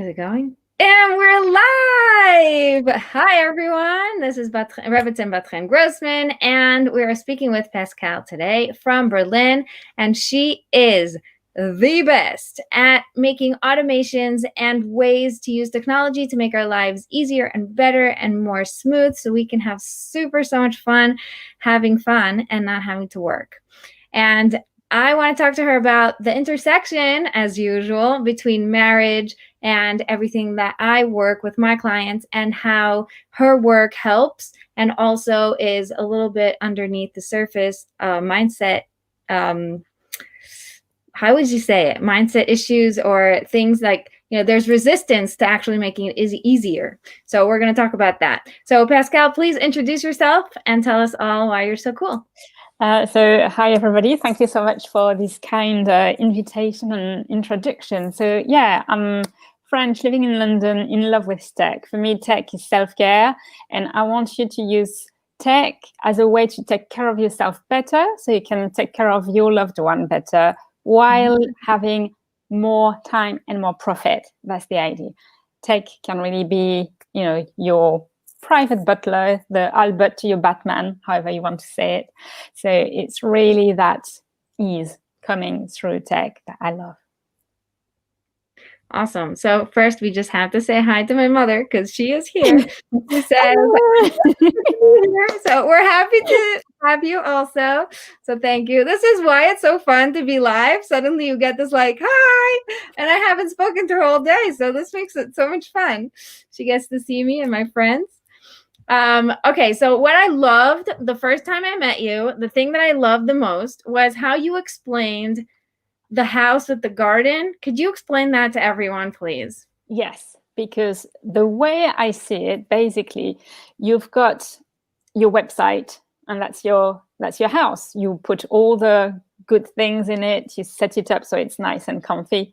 Is it going? And we're live! Hi, everyone. This is Rebbetzin Bat-Chen Grossman, and we are speaking with Pascale today from Berlin, and she is the best at making automations and ways to use technology to make our lives easier and better and more smooth so we can have so much fun having fun and not having to work. And I want to talk to her about the intersection, as usual, between marriage and everything that I work with my clients and how her work helps and also is a little bit underneath the surface mindset. How would you say it? Mindset issues or things like, there's resistance to actually making it easier. So we're going to talk about that. So Pascale, please introduce yourself and tell us all why you're so cool. So hi, everybody. Thank you so much for this kind invitation and introduction. So yeah, I'm French, living in London, in love with tech. For me, tech is self-care, and I want you to use tech as a way to take care of yourself better so you can take care of your loved one better while having more time and more profit. That's the idea. Tech can really be, your private butler, the Albert to your Batman, however you want to say it. So it's really that ease coming through tech that I love. Awesome. So first, we just have to say hi to my mother because she is here. She says, so we're happy to have you also. So thank you. This is why it's so fun to be live. Suddenly you get this like, hi, and I haven't spoken to her all day. So this makes it so much fun. She gets to see me and my friends. Okay, so what I loved the first time I met you, the thing that I loved the most was how you explained the house with the garden. Could you explain that to everyone, please? Yes, because the way I see it, basically, you've got your website, and that's your house. You put all the good things in it. You set it up so it's nice and comfy.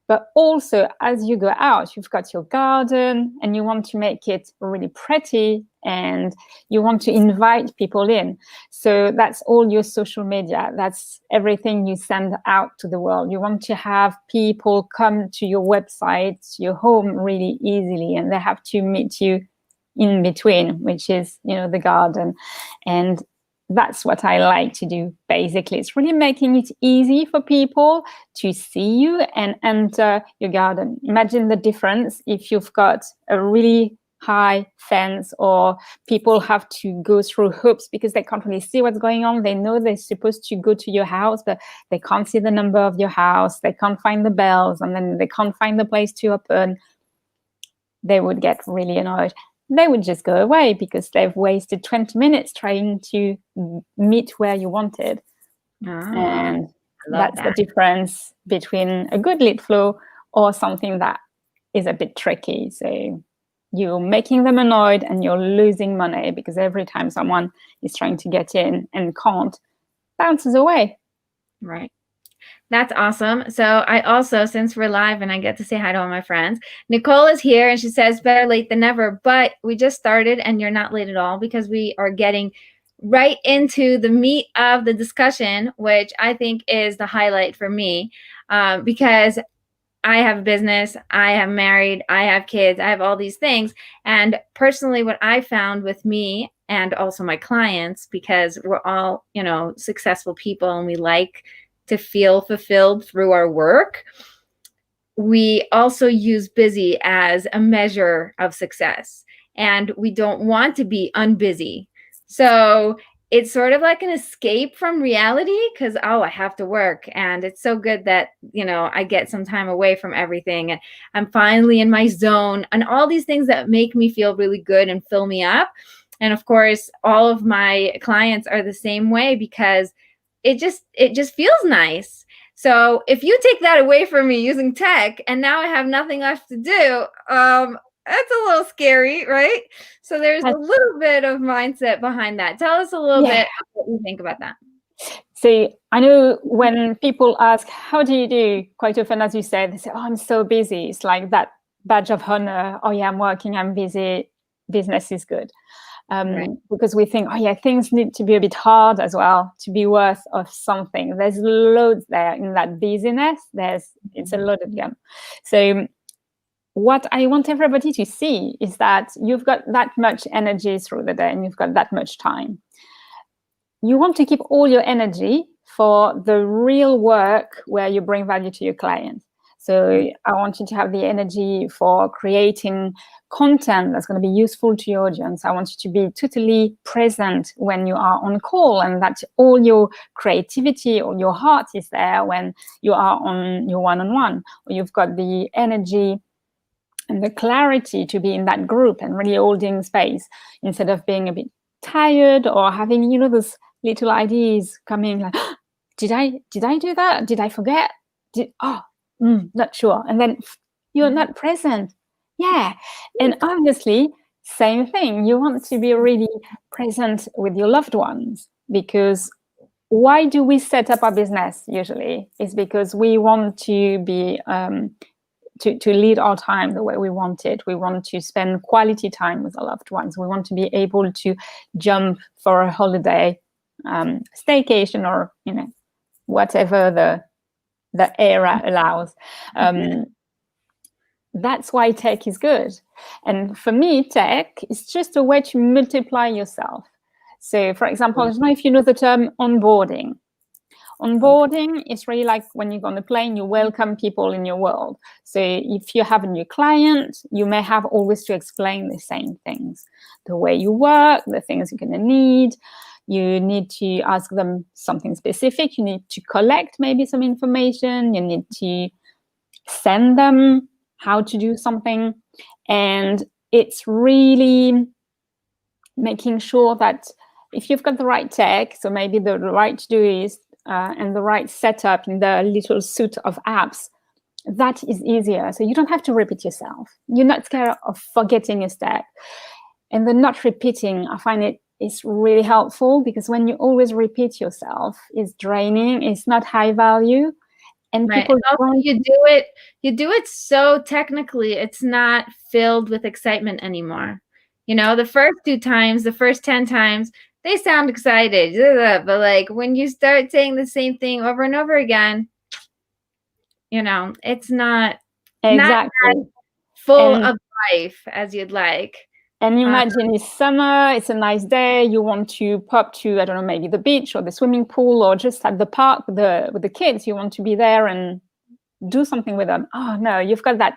But also, as you go out, you've got your garden and you want to make it really pretty and you want to invite people in. So that's all your social media. That's everything you send out to the world. You want to have people come to your website, your home really easily, and they have to meet you in between, which is, the garden. And that's what I like to do, basically. It's really making it easy for people to see you and enter your garden. Imagine the difference if you've got a really high fence or people have to go through hoops because they can't really see what's going on. They know they're supposed to go to your house, but they can't see the number of your house. They can't find the bells, and then they can't find the place to open. They would get really annoyed. They would just go away because they've wasted 20 minutes trying to meet where you wanted. And that's the difference between a good lead flow or something that is a bit tricky. So you're making them annoyed and you're losing money because every time someone is trying to get in and can't, bounces away. Right. That's awesome. So I also, since we're live and I get to say hi to all my friends, Nicole is here and she says better late than never, but we just started and you're not late at all because we are getting right into the meat of the discussion, which I think is the highlight for me because I have a business, I am married, I have kids, I have all these things. And personally, what I found with me and also my clients, because we're all, successful people and we like to feel fulfilled through our work, we also use busy as a measure of success. And we don't want to be unbusy. So it's sort of like an escape from reality because, I have to work. And it's so good that, I get some time away from everything. And I'm finally in my zone and all these things that make me feel really good and fill me up. And of course, all of my clients are the same way because it just feels nice. So if you take that away from me using tech and now I have nothing left to do, that's a little scary, right? So there's a little bit of mindset behind that. Tell us a little bit what you think about that. See, I know when people ask, how do you do? Quite often, as you said, they say, I'm so busy. It's like that badge of honor. Oh yeah, I'm working, I'm busy. Business is good. Right. Because we think, things need to be a bit hard as well to be worth of something. There's loads there in that busyness. It's a loaded gun. So what I want everybody to see is that you've got that much energy through the day and you've got that much time. You want to keep all your energy for the real work where you bring value to your clients. So I want you to have the energy for creating content that's going to be useful to your audience. I want you to be totally present when you are on call, and that all your creativity or your heart is there when you are on your one-on-one, or you've got the energy and the clarity to be in that group and really holding space instead of being a bit tired or having, those little ideas coming like, did I do that? Did I forget? Not sure. And then you're not present. Yeah. And obviously, same thing. You want to be really present with your loved ones, because why do we set up our business usually? Is because we want to be to lead our time the way we want it. We want to spend quality time with our loved ones. We want to be able to jump for a holiday, staycation, or whatever the era allows. That's why tech is good. And for me, tech is just a way to multiply yourself. So, for example, I don't know if you know the term onboarding. Onboarding is really like when you go on a plane, you welcome people in your world. So if you have a new client, you may have always to explain the same things. The way you work, the things you're going to need. You need to ask them something specific. You need to collect maybe some information. You need to send them how to do something. And it's really making sure that if you've got the right tech, so maybe the right to-do and the right setup in the little suite of apps, that is easier. So you don't have to repeat yourself. You're not scared of forgetting a step. And the not repeating, I find it is really helpful, because when you always repeat yourself, it's draining, it's not high value. And people you do it so technically, it's not filled with excitement anymore. The first 10 times, they sound excited, but like when you start saying the same thing over and over again, it's not exactly not full of life as you'd like. And imagine it's summer, it's a nice day, you want to pop to, I don't know, maybe the beach or the swimming pool or just at the park with the kids. You want to be there and do something with them. Oh no, you've got that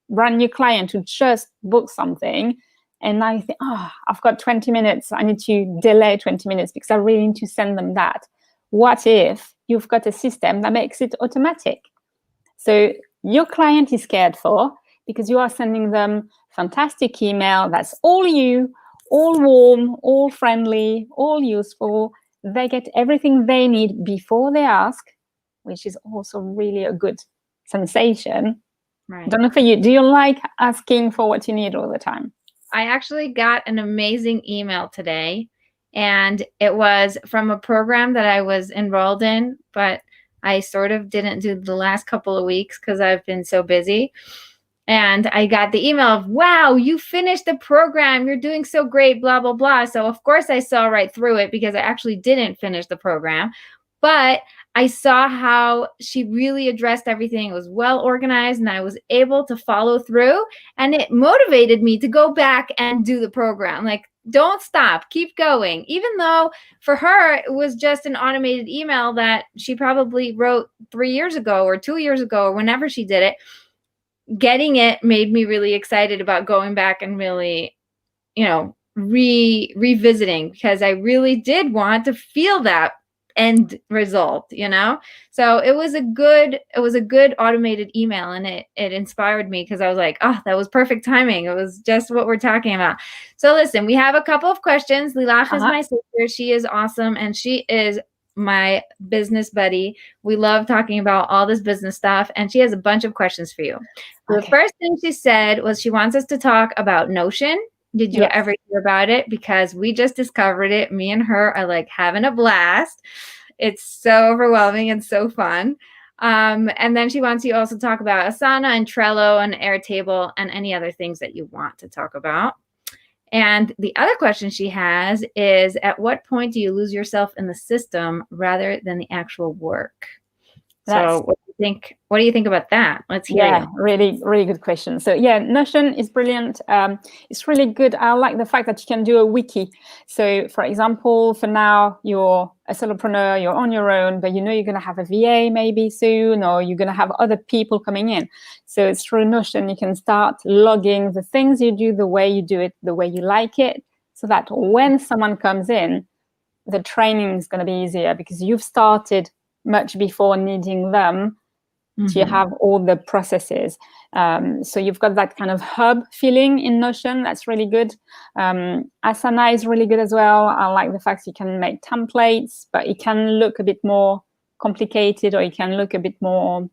brand new client who just booked something. And now you think, I've got 20 minutes. I need to delay 20 minutes because I really need to send them that. What if you've got a system that makes it automatic? So your client is cared for because you are sending them fantastic email that's all you, all warm, all friendly, all useful. They get everything they need before they ask, which is also really a good sensation. Right. I don't know for you. Do you like asking for what you need all the time? I actually got an amazing email today, and it was from a program that I was enrolled in, but I sort of didn't do the last couple of weeks because I've been so busy. And I got the email of, wow, you finished the program. You're doing so great, blah, blah, blah. So, of course, I saw right through it because I actually didn't finish the program. But I saw how she really addressed everything. It was well organized, and I was able to follow through. And it motivated me to go back and do the program. Like, don't stop. Keep going. Even though for her, it was just an automated email that she probably wrote 3 years ago or 2 years ago or whenever she did it. Getting it made me really excited about going back and really, revisiting, because I really did want to feel that end result, So it was a good automated email, and it inspired me because I was like, oh, that was perfect timing. It was just what we're talking about. So listen, we have a couple of questions. Lilach is my sister. She is awesome, and she is my business buddy. We love talking about all this business stuff, and she has a bunch of questions for you. Okay. The first thing she said was she wants us to talk about Notion. Did you ever hear about it? Because we just discovered it. Me and her are like having a blast. It's so overwhelming and so fun. And then she wants you to also talk about Asana and Trello and Airtable and any other things that you want to talk about. And the other question she has is, at what point do you lose yourself in the system rather than the actual work? So what do you What do you think about that? Let's hear you. Really, really good question. So yeah, Notion is brilliant. It's really good. I like the fact that you can do a wiki. So for example, for now, you're a solopreneur, you're on your own, but you know you're going to have a VA maybe soon, or you're going to have other people coming in. So it's through Notion, you can start logging the things you do, the way you do it, the way you like it, so that when someone comes in, the training is going to be easier because you've started much before needing them to have all the processes. So you've got that kind of hub feeling in Notion. That's really good. Asana is really good as well. I like the fact you can make templates, but it can look a bit more complicated, or it can look a bit more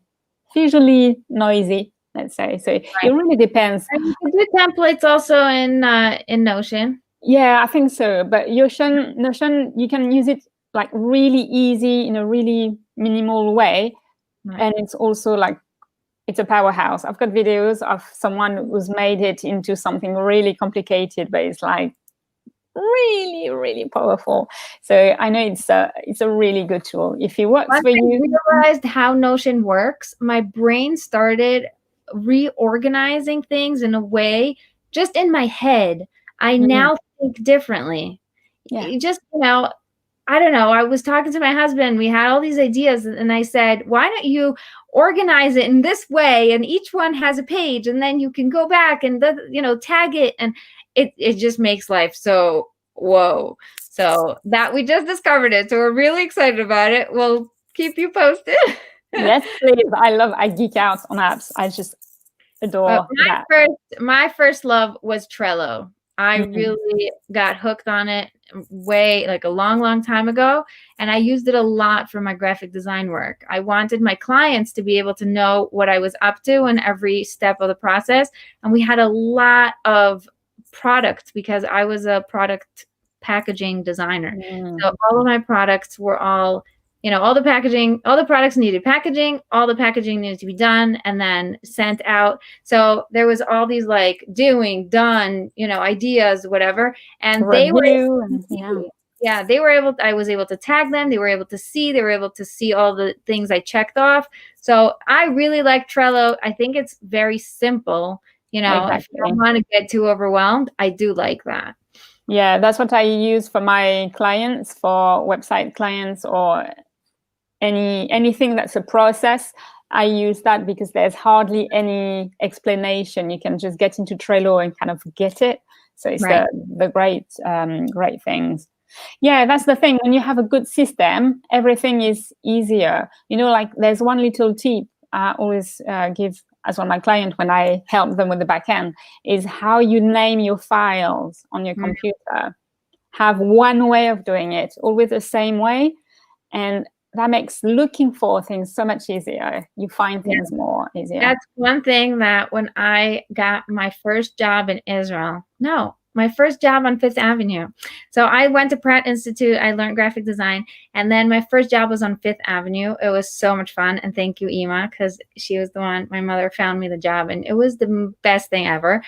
visually noisy, let's say. So it really depends. And you can do templates also in Notion. Yeah, I think so. But Notion, you can use it like really easy in a really minimal way. Right. And it's also like, it's a powerhouse. I've got videos of someone who's made it into something really complicated, but it's like really, really powerful. So I know it's a really good tool. If it works for you. Once I realized how Notion works, my brain started reorganizing things in a way, just in my head. I now think differently. Yeah. Just, I don't know. I was talking to my husband. We had all these ideas, and I said, why don't you organize it in this way? And each one has a page, and then you can go back and, tag it. And it just makes life so whoa. So that we just discovered it. So we're really excited about it. We'll keep you posted. Yes, please. I geek out on apps. I just adore that. My first love was Trello. I really got hooked on it a long time ago. And I used it a lot for my graphic design work. I wanted my clients to be able to know what I was up to in every step of the process. And we had a lot of products because I was a product packaging designer. So all of my products were all the products needed packaging, all the packaging needed to be done and then sent out. So there was all these done, ideas, whatever. And I was able to tag them. They were able to see all the things I checked off. So I really like Trello. I think it's very simple. Exactly. If you don't want to get too overwhelmed, I do like that. Yeah, that's what I use for my clients, for website clients, or anything that's a process. I use that because there's hardly any explanation. You can just get into Trello and kind of get it. So it's the great things. Yeah, that's the thing. When you have a good system, everything is easier. There's one little tip I always give as one of my clients when I help them with the back end, is how you name your files on your computer. Have one way of doing it, always the same way. And that makes looking for things so much easier. You find things more easier. That's one thing that when I got my first job in Israel, my first job on Fifth Avenue. So I went to Pratt Institute. I learned graphic design. And then my first job was on Fifth Avenue. It was so much fun. And thank you, Ima, because she was the one, my mother found me the job. And it was the best thing ever.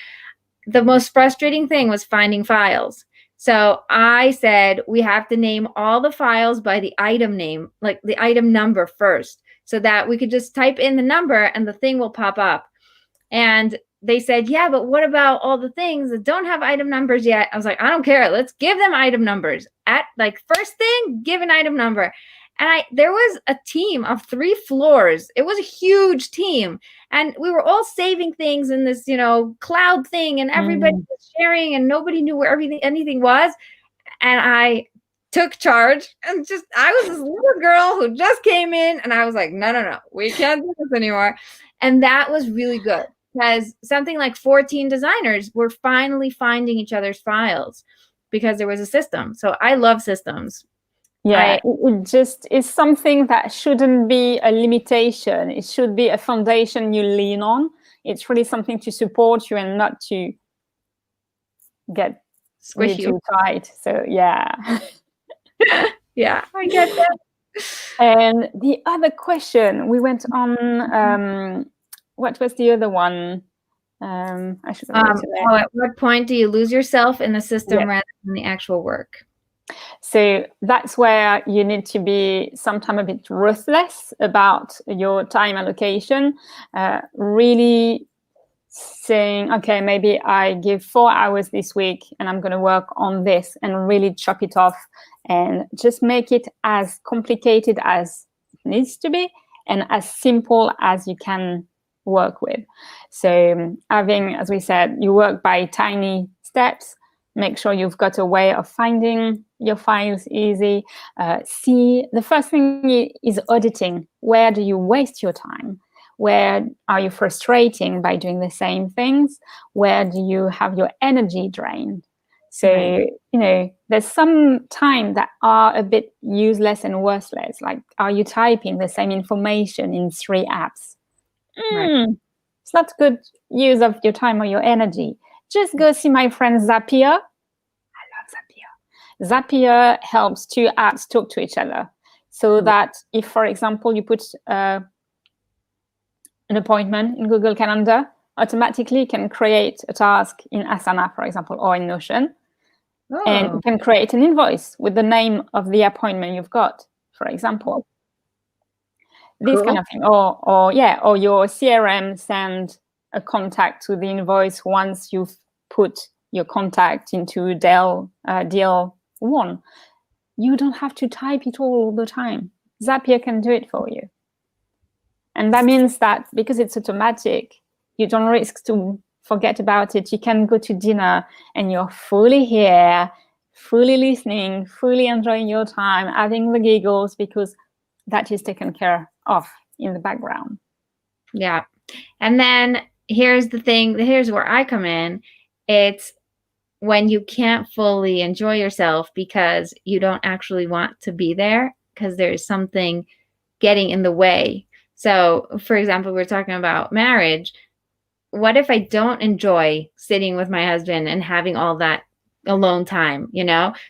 The most frustrating thing was finding files. So I said, we have to name all the files by the item name, like the item number first, so that we could just type in the number and the thing will pop up. And they said, yeah, but what about all the things that don't have item numbers yet? I was like, I don't care. Let's give them item numbers. First thing, give an item number. And there was a team of 3 floors. It was a huge team. And we were all saving things in this, cloud thing, and everybody was sharing, and nobody knew where anything was. And I took charge, and I was this little girl who just came in, and I was like, no, we can't do this anymore. And that was really good, because something like 14 designers were finally finding each other's files because there was a system. So I love systems. Yeah, it just is something that shouldn't be a limitation. It should be a foundation you lean on. It's really something to support you and not to get squish you too tight. So yeah. Yeah, I get that. And the other question, we went on, what was the other one? I should at what point do you lose yourself in the system rather than the actual work? So that's where you need to be sometimes a bit ruthless about your time allocation, really saying, okay, maybe I give 4 hours this week and I'm going to work on this, and really chop it off and just make it as complicated as it needs to be and as simple as you can work with. So having, as we said, you work by tiny steps. Make sure you've got a way of finding your files easy. See, the first thing is auditing. Where do you waste your time? Where are you frustrating by doing the same things? Where do you have your energy drained? So, there's some time that are a bit useless and worthless. Like, are you typing the same information in 3 apps? It's not good use of your time or your energy. Just go see my friend Zapier. I love Zapier. Zapier helps 2 apps talk to each other. So that if, for example, you put an appointment in Google Calendar, automatically can create a task in Asana, for example, or in Notion. And you can create an invoice with the name of the appointment you've got, for example. This kind of thing. Or your CRM send a contact to the invoice once you've put your contact into deal 1. You don't have to type it all the time. Zapier can do it for you. And that means that because it's automatic, you don't risk to forget about it. You can go to dinner and you're fully here, fully listening, fully enjoying your time, having the giggles, because that is taken care of in the background. Yeah. And then here's the thing. Here's where I come in. It's when you can't fully enjoy yourself because you don't actually want to be there because there's something getting in the way. So, for example, we're talking about marriage. What if I don't enjoy sitting with my husband and having all that alone time,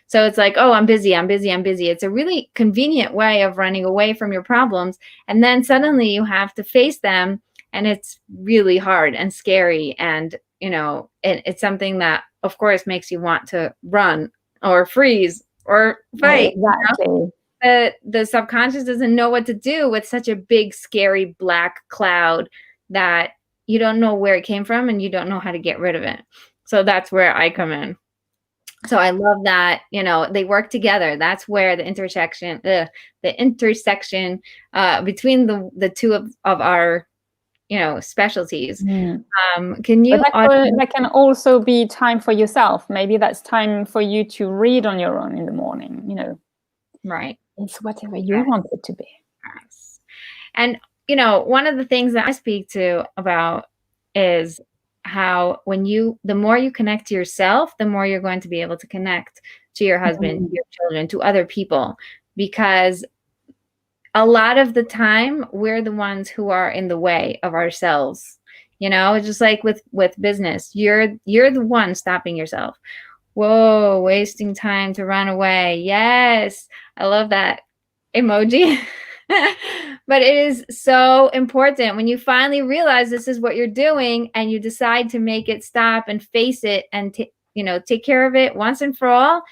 So it's like, oh, I'm busy. It's a really convenient way of running away from your problems. And then suddenly you have to face them, and it's really hard and scary. And, it's something that, of course, makes you want to run or freeze or fight. Exactly. The subconscious doesn't know what to do with such a big, scary black cloud that you don't know where it came from and you don't know how to get rid of it. So that's where I come in. So I love that, they work together. That's where the intersection between the two of our, specialties. Can you? That can also be time for yourself. Maybe that's time for you to read on your own in the morning, Right. It's whatever you want it to be. Yes. And, one of the things that I speak to about is how the more you connect to yourself, the more you're going to be able to connect to your husband, your children, to other people, because a lot of the time we're the ones who are in the way of ourselves, just like with business, you're the one stopping yourself. Whoa, wasting time to run away. Yes. I love that emoji. But it is so important when you finally realize this is what you're doing and you decide to make it stop and face it and take care of it once and for all.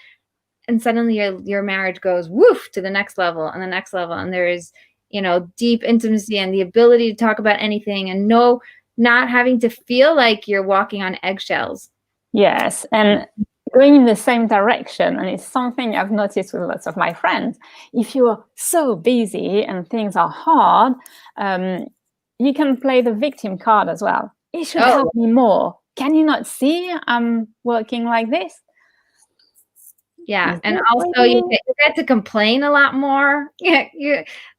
And suddenly your marriage goes woof to the next level and the next level. And there is, deep intimacy and the ability to talk about anything and not having to feel like you're walking on eggshells. Yes. And going in the same direction. And it's something I've noticed with lots of my friends. If you're so busy and things are hard, you can play the victim card as well. You should help me more. Can you not see I'm working like this? Yeah. And also you get to complain a lot more. Yeah.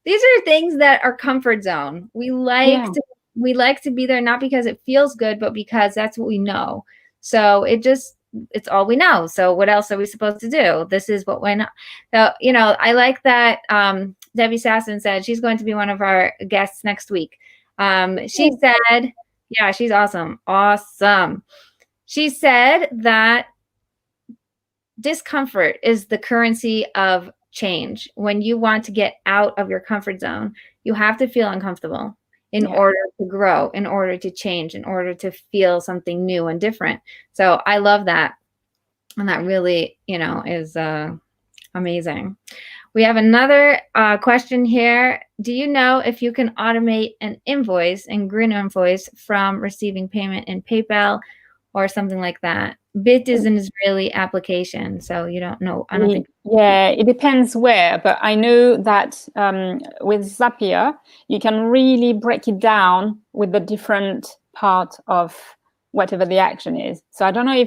These are things that are comfort zone. We like to be there, not because it feels good, but because that's what we know. So it's all we know. So what else are we supposed to do? This is what we know. So, I like that Debbie Sasson said she's going to be one of our guests next week. She said, yeah, she's awesome. Awesome. She said that discomfort is the currency of change. When you want to get out of your comfort zone, you have to feel uncomfortable in order to grow, in order to change, in order to feel something new and different. So I love that. And that really, is Amazing. We have another question here. Do you know if you can automate an invoice and green invoice from receiving payment in PayPal or something like that? Bit is an Israeli application, so you don't know. I don't think. Yeah, it depends where, but I know that with Zapier, you can really break it down with the different part of whatever the action is. So I don't know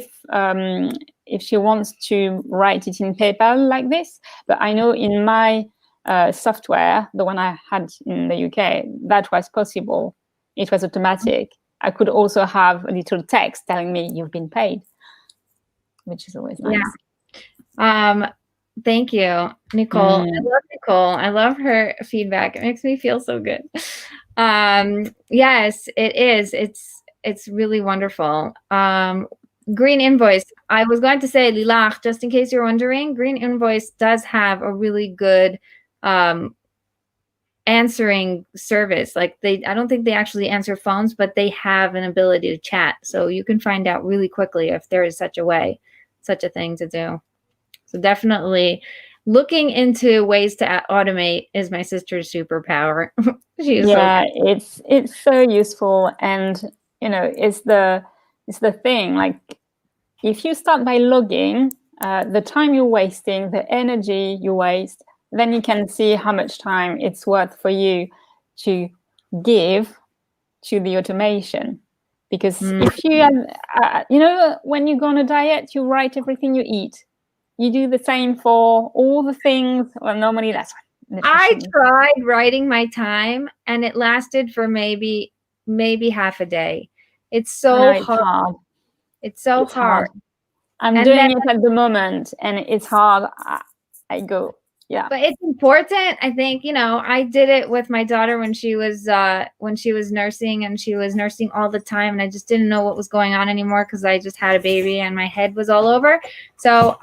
if she wants to write it in PayPal like this, but I know in my software, the one I had in the UK, that was possible. It was automatic. I could also have a little text telling me you've been paid, which is always nice. Yeah. Thank you, Nicole. I love Nicole. I love her feedback. It makes me feel so good. Yes, it is. It's really wonderful. Green Invoice. I was going to say, Lilach, just in case you're wondering, Green Invoice does have a really good answering service. Like I don't think they actually answer phones, but they have an ability to chat. So you can find out really quickly if there is such a thing to do. So definitely looking into ways to automate is my sister's superpower. It's so useful, and it's the thing. Like, if you start by logging the time you're wasting, the energy you waste, then you can see how much time it's worth for you to give to the automation. Because if you when you go on a diet, you write everything you eat. You do the same for all the things. Well, normally that's what I tried writing my time, and it lasted for maybe half a day. It's so hard. It's so hard. I'm doing it at the moment, and it's hard. I go, yeah. But it's important. I think, I did it with my daughter when she was nursing, and she was nursing all the time, and I just didn't know what was going on anymore because I just had a baby and my head was all over. So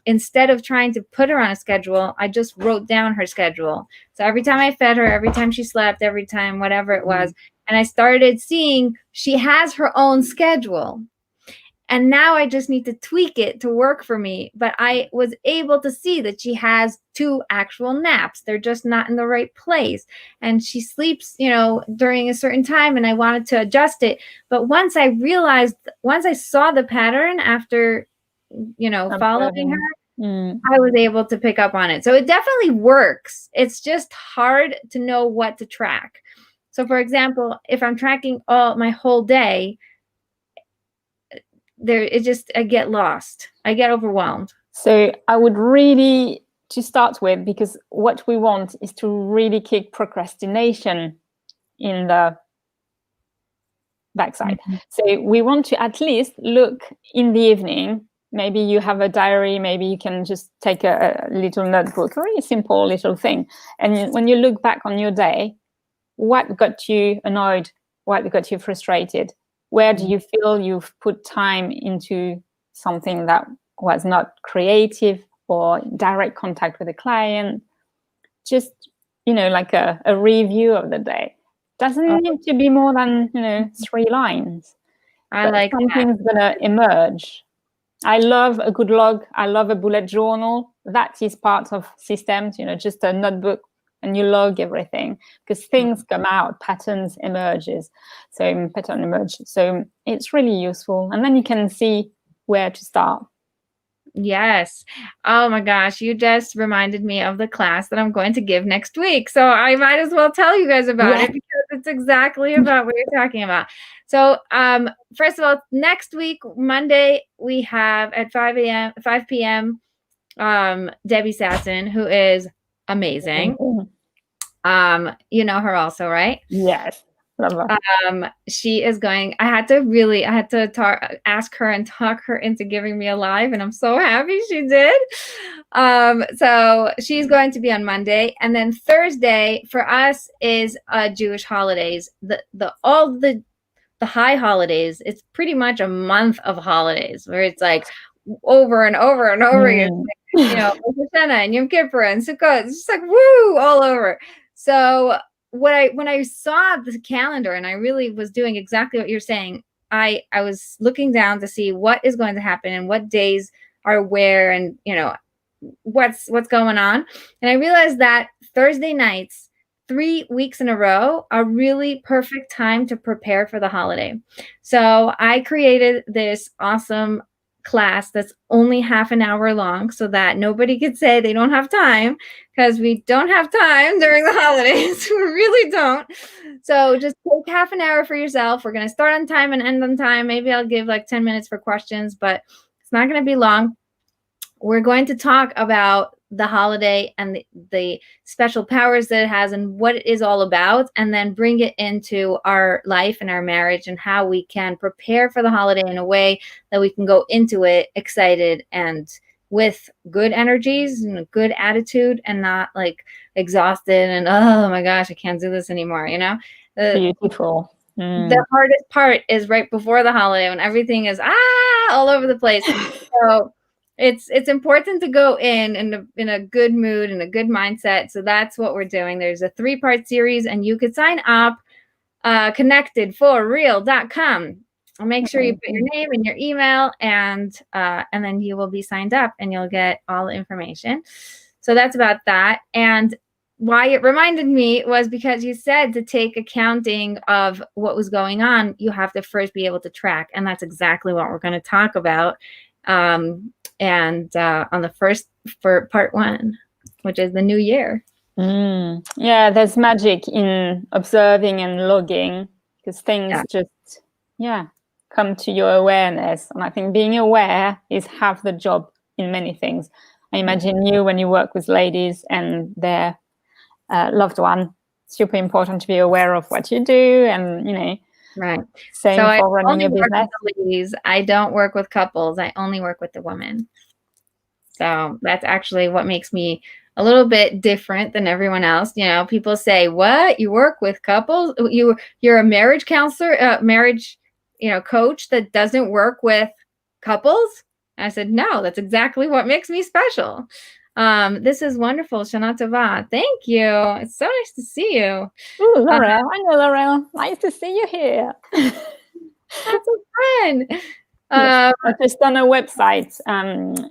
instead of trying to put her on a schedule, I just wrote down her schedule. So every time I fed her, every time she slept, every time, whatever it was. And I started seeing she has her own schedule. And now I just need to tweak it to work for me. But I was able to see that she has 2 actual naps. They're just not in the right place. And she sleeps, during a certain time, and I wanted to adjust it. But once I saw the pattern after, following her, I was able to pick up on it. So it definitely works. It's just hard to know what to track. So for example, if I'm tracking my whole day, I get lost. I get overwhelmed. So I would really, to start with, because what we want is to really kick procrastination in the backside. So we want to at least look in the evening. Maybe you have a diary, maybe you can just take a little notebook, or a simple little thing. And when you look back on your day, what got you annoyed? What got you frustrated? Where do you feel you've put time into something that was not creative or direct contact with the client? Just, like a review of the day. Doesn't need to be more than, 3 lines. I like something's going to emerge. I love a good log. I love a bullet journal. That is part of systems, just a notebook. And you log everything because things come out, pattern emerges. So it's really useful. And then you can see where to start. Yes. Oh my gosh. You just reminded me of the class that I'm going to give next week. So I might as well tell you guys about it because it's exactly about what you're talking about. So first of all, next week, Monday, we have at 5 p.m. Debbie Sasson, who is amazing. You know her also, right? Yes. Love her. She is going. I had to ask her and talk her into giving me a live, and I'm so happy she did. So she's going to be on Monday, and then Thursday for us is Jewish holidays. All the high holidays. It's pretty much a month of holidays where it's like over and over and over again. Rosh Hashanah and Yom Kippur and Sukkot. It's just like woo all over. So when I saw the calendar, and I really was doing exactly what you're saying, I was looking down to see what is going to happen and what days are where, and what's going on. And I realized that Thursday nights, 3 weeks in a row, are really perfect time to prepare for the holiday. So I created this awesome class that's only half an hour long so that nobody could say they don't have time, because we don't have time during the holidays. We really don't. So just take half an hour for yourself. We're going to start on time and end on time. Maybe I'll give like 10 minutes for questions, but it's not going to be long. We're going to talk about the holiday and the special powers that it has and what it is all about, and then bring it into our life and our marriage and how we can prepare for the holiday in a way that we can go into it excited and with good energies and a good attitude, and not like exhausted and, oh my gosh, I can't do this anymore. Beautiful. The hardest part is right before the holiday when everything is all over the place. So it's important to go in a good mood and a good mindset. So that's what we're doing. There's a 3-part series, and you could sign up ConnectedForReal.com. I'll make sure you put your name and your email, and then you will be signed up and you'll get all the information. So that's about that. And why it reminded me was because you said to take accounting of what was going on, you have to first be able to track. And that's exactly what we're going to talk about. On the first, for part 1, which is the new year. Yeah, there's magic in observing and logging, because things just come to your awareness. And I think being aware is half the job in many things. I imagine you, when you work with ladies and their loved one, super important to be aware of what you do, and right. Same for running your business. Ladies. I don't work with couples. I only work with the women. So that's actually what makes me a little bit different than everyone else. People say, "What? You work with couples? You're a marriage counselor, marriage, coach that doesn't work with couples?" I said, "No, that's exactly what makes me special." This is wonderful, Shana Tova. Thank you. It's so nice to see you. Ooh, Laurel. I know Laurel. Nice to see you here. That's so fun. Yes, I've just done a website.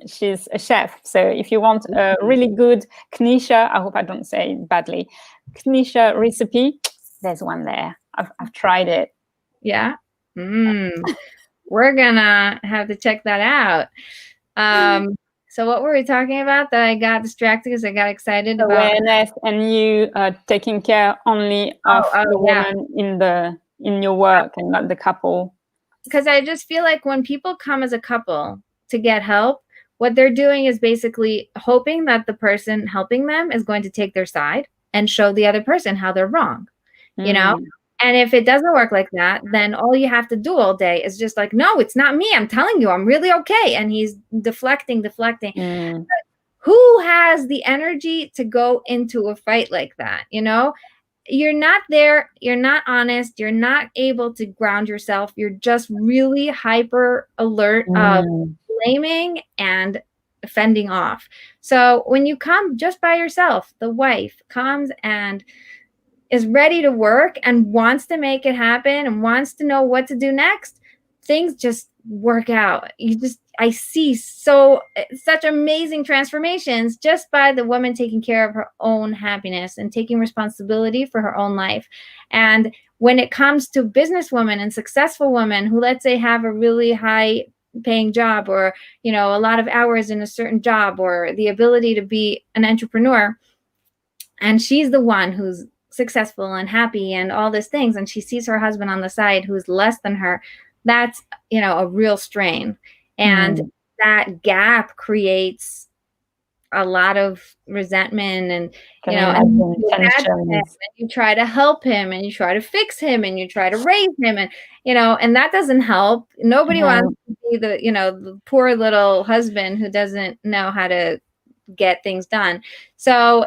She's a chef. So if you want a really good knisha, I hope I don't say it badly, knisha recipe, there's one there. I've tried it. Yeah. We're gonna have to check that out. So what were we talking about that I got distracted because I got excited about? Awareness, and you taking care only of the woman in your work and not the couple. Because I just feel like when people come as a couple to get help, what they're doing is basically hoping that the person helping them is going to take their side and show the other person how they're wrong, And if it doesn't work like that, then all you have to do all day is just like, no, it's not me. I'm telling you, I'm really okay. And he's deflecting. But who has the energy to go into a fight like that? You're not there. You're not honest. You're not able to ground yourself. You're just really hyper alert of blaming and fending off. So when you come just by yourself, the wife comes and is ready to work and wants to make it happen and wants to know what to do next, things just work out. I see such amazing transformations just by the woman taking care of her own happiness and taking responsibility for her own life. And when it comes to businesswomen and successful women who, let's say, have a really high paying job, or, a lot of hours in a certain job, or the ability to be an entrepreneur, and she's the one who's successful and happy and all these things, and she sees her husband on the side who's less than her, that's a real strain. And that gap creates a lot of resentment, and and you try to help him, and you try to fix him, and you try to raise him, and and that doesn't help. Nobody wants to be the poor little husband who doesn't know how to get things done. So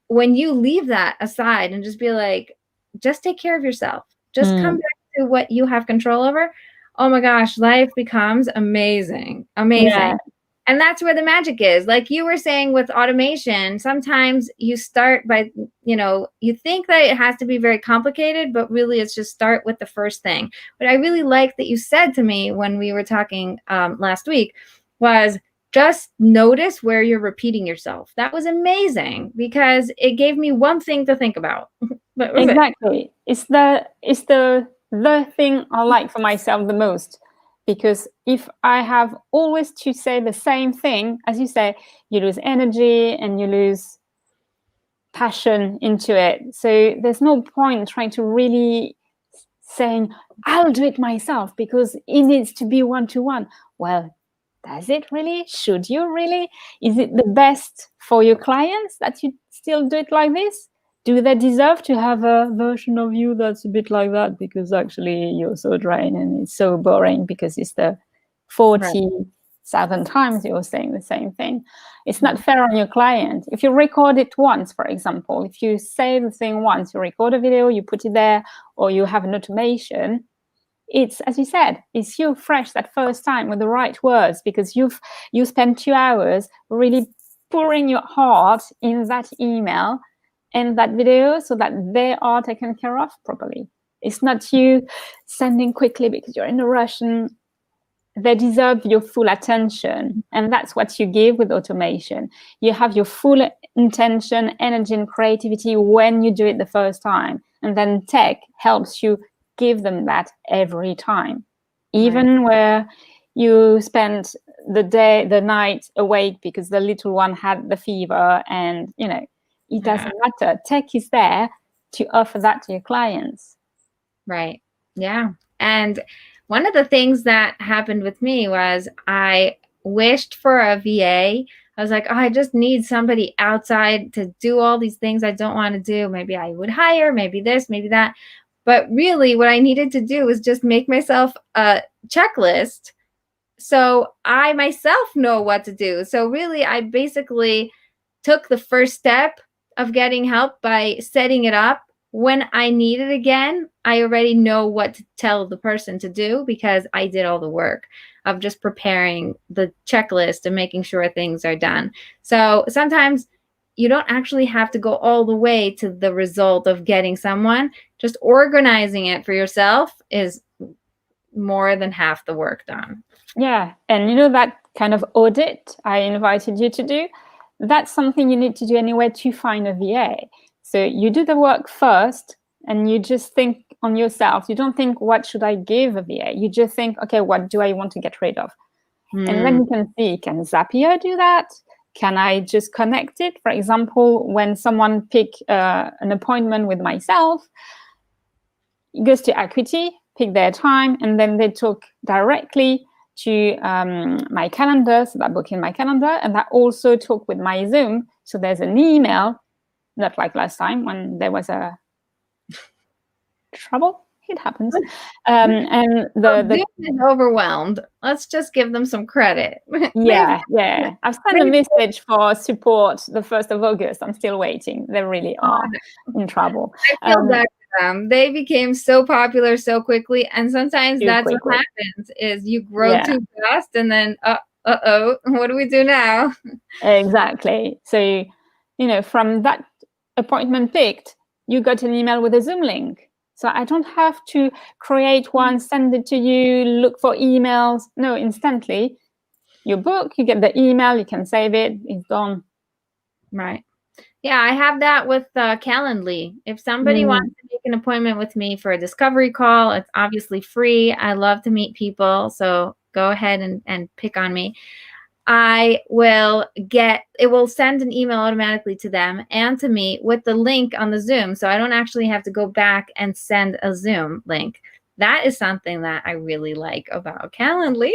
when you leave that aside and just be like, just take care of yourself, just come back to what you have control over, oh my gosh, life becomes amazing. Yeah. And that's where the magic is. Like you were saying with automation, sometimes you start by, you think that it has to be very complicated, but really it's just start with the first thing. But I really like that you said to me when we were talking last week was, just notice where you're repeating yourself. That was amazing because it gave me one thing to think about. That was Exactly. It's the thing I like for myself the most. Because if I have always to say the same thing, as you say, you lose energy and you lose passion into it. So there's no point trying to really saying, I'll do it myself because it needs to be one-to-one. Well, does it really? Should you really? Is it the best for your clients that you still do it like this? Do they deserve to have a version of you that's a bit like that? Because actually you're so drained and it's so boring because it's the 40,000 times you're saying the same thing. It's not fair on your client. If you record it once, for example, if you say the thing once, you record a video, you put it there, or you have an automation, it's, as you said, it's you fresh that first time with the right words because you spent 2 hours really pouring your heart in that email and that video so that they are taken care of properly. It's not you sending quickly because you're in a rush, and they deserve your full attention. And that's what you give with automation. You have your full intention, energy, and creativity when you do it the first time. And then tech helps you give them that every time. Even where you spend the night awake because the little one had the fever, and it doesn't matter. Tech is there to offer that to your clients. Right. Yeah. And one of the things that happened with me was I wished for a VA. I was like, oh, I just need somebody outside to do all these things I don't want to do. Maybe I would hire, maybe this, maybe that. But really what I needed to do was just make myself a checklist so I myself know what to do. So really, I basically took the first step of getting help by setting it up. When I need it again, I already know what to tell the person to do because I did all the work of just preparing the checklist and making sure things are done. So sometimes you don't actually have to go all the way to the result of getting someone. Just organizing it for yourself is more than half the work done. Yeah. And that kind of audit I invited you to do, that's something you need to do anyway to find a VA. So you do the work first and you just think on yourself. You don't think, what should I give a VA? You just think, okay, what do I want to get rid of? And then you can see, can Zapier do that? Can I just connect it? For example, when someone pick an appointment with myself, it goes to Acuity, pick their time, and then they talk directly to my calendar, so that book in my calendar, and that also talk with my Zoom. So there's an email, not like last time when there was a trouble. It happens. And the Zoom is overwhelmed. Let's just give them some credit. Yeah. I've sent a message for support the 1st of August. I'm still waiting. They really are in trouble. I feel bad for them. They became so popular so quickly, and sometimes that's what happens: is you grow too fast, and then what do we do now? Exactly. So, from that appointment picked, you got an email with a Zoom link. So I don't have to create one, send it to you, look for emails. No, instantly. You book, you get the email, you can save it, it's done. Right. Yeah, I have that with Calendly. If somebody wants to make an appointment with me for a discovery call, it's obviously free. I love to meet people, so go ahead and pick on me. It will send an email automatically to them and to me with the link on the Zoom. So I don't actually have to go back and send a Zoom link. That is something that I really like about Calendly.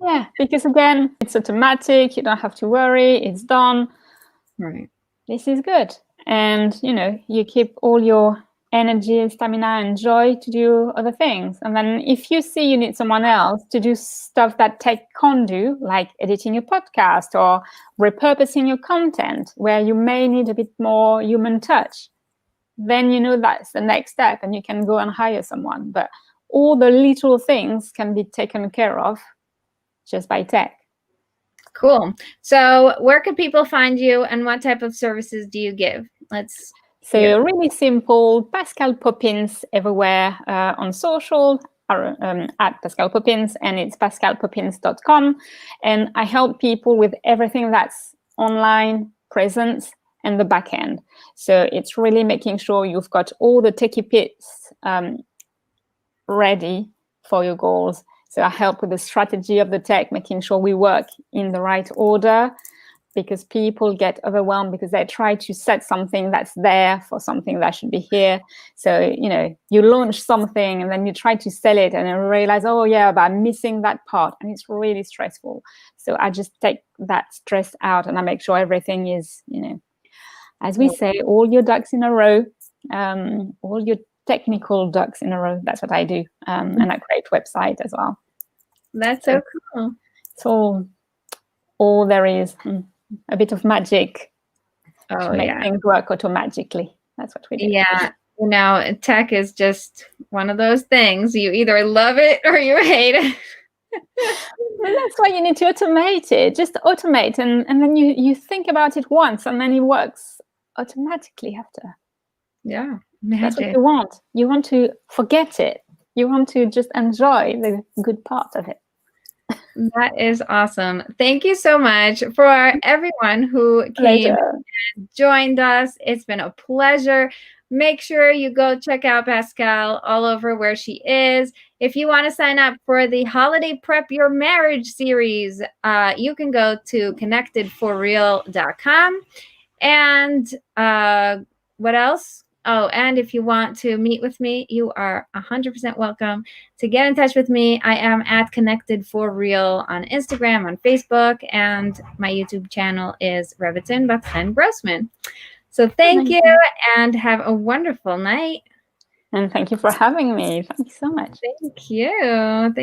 Yeah, because again, it's automatic. You don't have to worry. It's done. Right. This is good. And, you keep all your energy and stamina and joy to do other things. And then if you see you need someone else to do stuff that tech can't do, like editing your podcast or repurposing your content, where you may need a bit more human touch, then that's the next step and you can go and hire someone. But all the little things can be taken care of just by tech. Cool. So where can people find you and what type of services do you give? So really simple, Pascale Poppins everywhere on social, at Pascale Poppins, and it's pascalepoppins.com. And I help people with everything that's online presence and the back end. So it's really making sure you've got all the techie bits ready for your goals. So I help with the strategy of the tech, making sure we work in the right order, because people get overwhelmed because they try to set something that's there for something that should be here. So, you launch something and then you try to sell it and then realize, oh yeah, but I'm missing that part. And it's really stressful. So I just take that stress out and I make sure everything is, as we say, all your ducks in a row, all your technical ducks in a row. That's what I do. And I create website as well. That's so cool. It's all there is. A bit of magic to make things work automagically. That's what we do. Yeah. Tech is just one of those things. You either love it or you hate it. Well, that's why you need to automate it. Just automate, and then you think about it once, and then it works automatically after. Yeah, that's what you want. You want to forget it. You want to just enjoy the good part of it. That is awesome. Thank you so much for everyone who came and joined us. It's been a pleasure. Make sure you go check out Pascale all over where she is. If you want to sign up for the Holiday Prep Your Marriage series, you can go to ConnectedForReal.com. And what else? Oh, and if you want to meet with me, you are 100% welcome to get in touch with me. I am at ConnectedForReal on Instagram, on Facebook, and my YouTube channel is Rebbetzin Bat-Chen Grossman. So thank you, and have a wonderful night. And thank you for having me. Thank you so much. Thank you. Thank you.